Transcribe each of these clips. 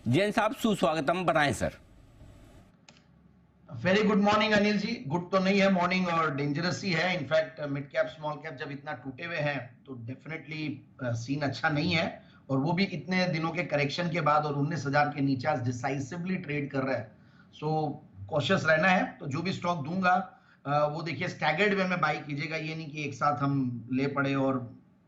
जैन साहब सुस्वागतम बनाएं sir. Very good morning Anil ji. Good तो नहीं है मॉर्निंग और डेंजरस ही है। In fact mid cap small cap जब इतना टूटे हुए हैं तो डेफिनेटली सीन अच्छा नहीं है, और वो भी इतने दिनों के करेक्शन के बाद, और 19,000 के नीचे आज डिसाइसिवली ट्रेड कर रहा है। सो कॉशियस रहना है। तो जो भी स्टॉक दूंगा वो देखिए स्टैगर्ड वे में बाई कीजिएगा, ये नहीं कि एक साथ हम ले पड़े। और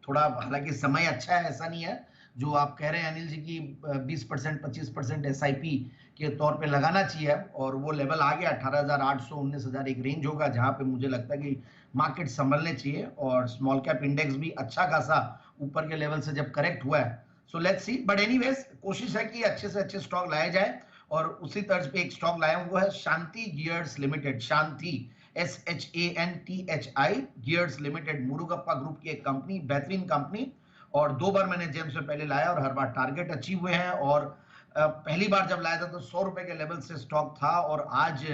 थोड़ा, हालांकि समय अच्छा है, ऐसा नहीं है जो आप कह रहे हैं अनिल जी की 20% 25% एसआईपी के तौर पे लगाना चाहिए, और वो लेवल आ गया 18,800 19,000 एक रेंज होगा जहां पे मुझे लगता है कि मार्केट संभलने चाहिए। और स्मॉल कैप इंडेक्स भी अच्छा खासा ऊपर के लेवल से जब करेक्ट हुआ है। So let's see, but anyways कोशिश है कि अच्छे से अच्छे स्टॉक लाए जाए, और उसी तर्ज पे एक स्टॉक लाया हूं वो है शांति गियर्स लिमिटेड। शांति SHANTHI gears limited, Murugappa group की एक कंपनी, बेहतरीन कंपनी। और 2 बार मैंने जेम्स में पहले लाया और हर बार टारगेट अचीव हुए हैं। और पहली बार जब लाया था तो 100 रुपए के लेवल से स्टॉक था, और आज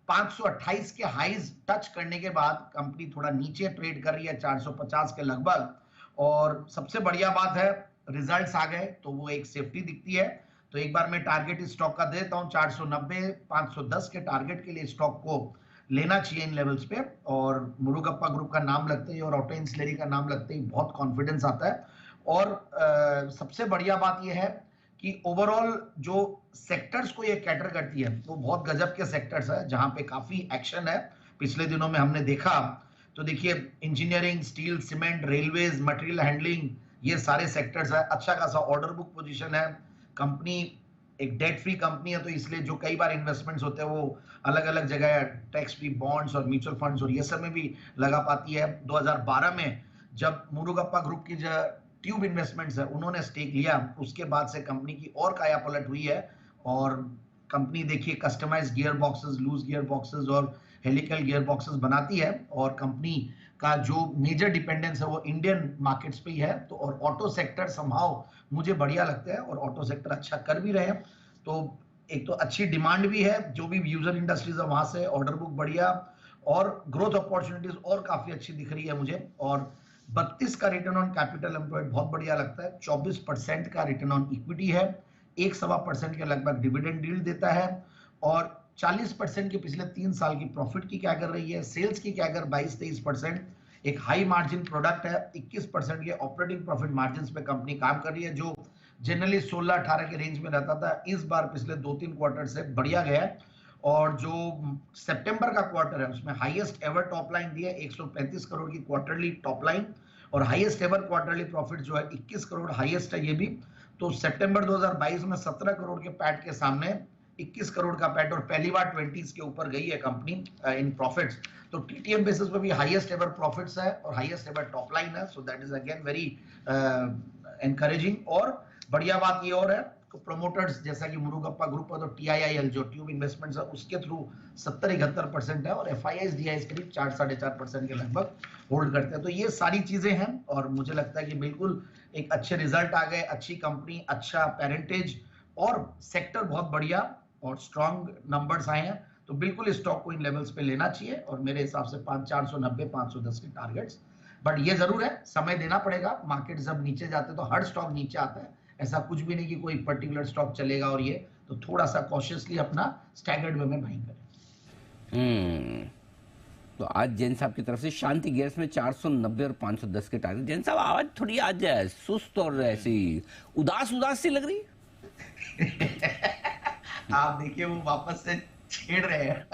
528 के हाईज टच करने के बाद कंपनी थोड़ा नीचे ट्रेड कर रही है 450 के लगभग। और सबसे बढ़िया बात है रिजल्ट्स आ गए तो वो एक सेफ्टी दिखती है। तो एक बार मैं टारगेट इस स्टॉक का देता हूं 490 510 के टारगेट के लिए स्टॉक को लेना चाहिए इन लेवल्स पे। और मुरुगप्पा ग्रुप का नाम लगते ही और ऑटो इंसलेरी का नाम लगते ही बहुत कॉन्फिडेंस आता है। और सबसे बढ़िया बात यह है कि ओवरऑल जो सेक्टर्स को ये कैटर करती है वो बहुत गजब के सेक्टर्स है जहां पे काफी एक्शन है। पिछले दिनों में हमने देखा तो देखिए engineering, steel, cement, railways, material handling, ये सारे सेक्टर्स है। अच्छा खासा ऑर्डर बुक पोजीशन है। कंपनी एक डेट फ्री कंपनी है, तो इसलिए जो कई बार इन्वेस्टमेंट्स होते हैं वो अलग अलग जगह टैक्स फ्री बॉन्ड्स और म्यूचुअल फंड्स और ये सब में भी लगा पाती है। 2012 में जब मुरुगप्पा ग्रुप की जो ट्यूब इन्वेस्टमेंट्स है उन्होंने स्टेक लिया, उसके बाद से कंपनी की और काया पलट हुई है। और कंपनी देखिए customised gear boxes, loose gear boxes और हेलिकल गियर बॉक्सेस बनाती है। और कंपनी का जो मेजर डिपेंडेंस है वो इंडियन मार्केट्स पे ही है। तो और ऑटो सेक्टर संभाव मुझे बढ़िया लगता है, और ऑटो सेक्टर अच्छा कर भी रहे हैं। तो एक तो अच्छी डिमांड भी है, जो भी यूजर इंडस्ट्रीज है वहां से ऑर्डर बुक बढ़िया, और ग्रोथ अपॉर्चुनिटीज और काफी अच्छी दिख रही है मुझे। और 32 का रिटर्न ऑन कैपिटल एम्प्लॉयड बहुत बढ़िया लगता है। 24% का रिटर्न ऑन इक्विटी है। 1.25% के लगभग डिविडेंड डील देता है। और 40% की पिछले 3 साल की प्रॉफिट की क्या कर रही है, सेल्स की क्या कर 22-23%। एक हाई मार्जिन प्रोडक्ट है। 21% के ऑपरेटिंग प्रॉफिट मार्जिन पे कंपनी काम कर रही है, जो जनरली 16-18 के रेंज में रहता था, इस बार पिछले 2-3 क्वार्टर से बढ़िया गया है। और जो सितंबर का क्वार्टर है उसमें हाईएस्ट एवर टॉप लाइन दी है, 135 करोड़ की क्वार्टरली टॉप लाइन, और हाईएस्ट एवर क्वार्टरली प्रॉफिट जो है 21 करोड़ हाईएस्ट है ये भी। तो सितंबर 2022 में 17 करोड़ के पैट के सामने 21 करोड़ का पैट, और पहली बार 20s के ऊपर गई है कंपनी इन प्रॉफिट्स। तो टीटीएम बेसिस पे भी हाईएस्ट एवर प्रॉफिट्स है और हाईएस्ट एवर टॉप लाइन है। So that is again very encouraging. और बढ़िया बात ये और है, प्रोमोटर्स जैसा कि मुरुगप्पा ग्रुप है तो टीआईआईएल जो ट्यूब इन्वेस्टमेंट्स है उसके थ्रू 70-71% है, और एफआईआईज डीआईज करीब 4-4.5% के लगभग होल्ड करते हैं। तो ये सारी चीजें हैं, और मुझे लगता है कि बिल्कुल एक अच्छे रिजल्ट आ गए, अच्छी कंपनी, अच्छा पेरेंटेज, और सेक्टर बहुत बढ़िया और स्ट्रॉन्ग नंबर्स आए हैं। तो बिल्कुल इस स्टॉक को इन लेवल्स पे लेना चाहिए, और मेरे हिसाब से 490 510 के टारगेट्स। बट ये जरूर है समय देना पड़ेगा। मार्केट जब नीचे जाते हैं तो हर स्टॉक नीचे आता है, ऐसा कुछ भी नहीं कि कोई पर्टिकुलर स्टॉक चलेगा। और ये तो थोड़ा सा कॉशियसली अपना स्टैगर्ड वे में बाइंग करें। तो आज जैन साहब की तरफ से शांति गियर्स में 490 और 510 के टारगेट। जैन साहब आवाज थोड़ी आज सुस्त और ऐसी उदास उदास सी लग रही आप देखिए वो वापस से छेड़ रहे हैं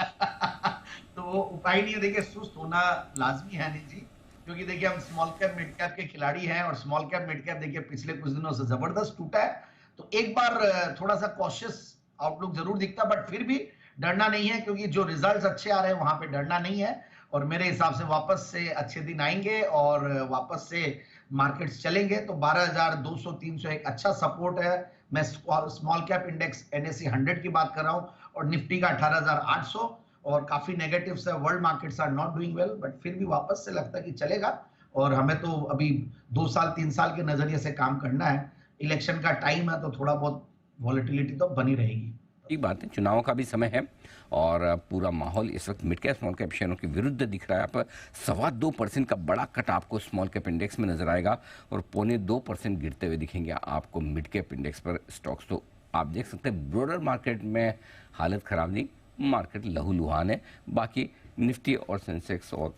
तो वो उपाय नहीं है। देखिए सुस्त होना लाजमी है नहीं जी, क्योंकि देखिए हम स्मॉल कैप मिड कैप के खिलाड़ी हैं, और स्मॉल कैप मिड कैप देखिए पिछले कुछ दिनों से जबरदस्त टूटा है। तो एक बार थोड़ा सा कॉशियस आउटलुक जरूर दिखता है, बट फिर भी डरना नहीं है, क्योंकि जो रिजल्ट्स अच्छे आ रहे हैं वहां पे डरना नहीं है। और मेरे हिसाब से वापस से अच्छे दिन आएंगे और वापस से मार्केट्स चलेंगे। तो 12,200-300 एक अच्छा सपोर्ट है। मैं स्मॉल कैप इंडेक्स एनएससी 100 की बात कर रहा हूं, और निफ्टी का 18,800, और काफी नेगेटिव्स है। World markets are not doing well, but फिर भी वापस से लगता है कि चलेगा। और हमें तो अभी 2-3 साल के नजरिए से काम करना है। इलेक्शन का टाइम है तो थोड़ा बहुत वॉलेटिलिटी तो बनी रहेगी। ठीक बात है, चुनाव का भी समय है और पूरा माहौल इस वक्त मिड कैप स्मॉल कैप शेयरों के विरुद्ध दिख रहा है। आप 2.25% का बड़ा कट आपको स्मॉल कैप इंडेक्स में नजर आएगा, और 2.25% गिरते हुए दिखेंगे आपको मिड कैप इंडेक्स पर स्टॉक्स। तो आप देख सकते हैं ब्रोडर मार्केट में हालत खराब नहीं, मार्केट लहूलुहान है। बाकी निफ्टी और सेंसेक्स और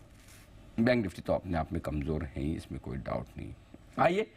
बैंक निफ्टी तो अपने आप में कमज़ोर हैं ही, इसमें कोई डाउट नहीं। आइए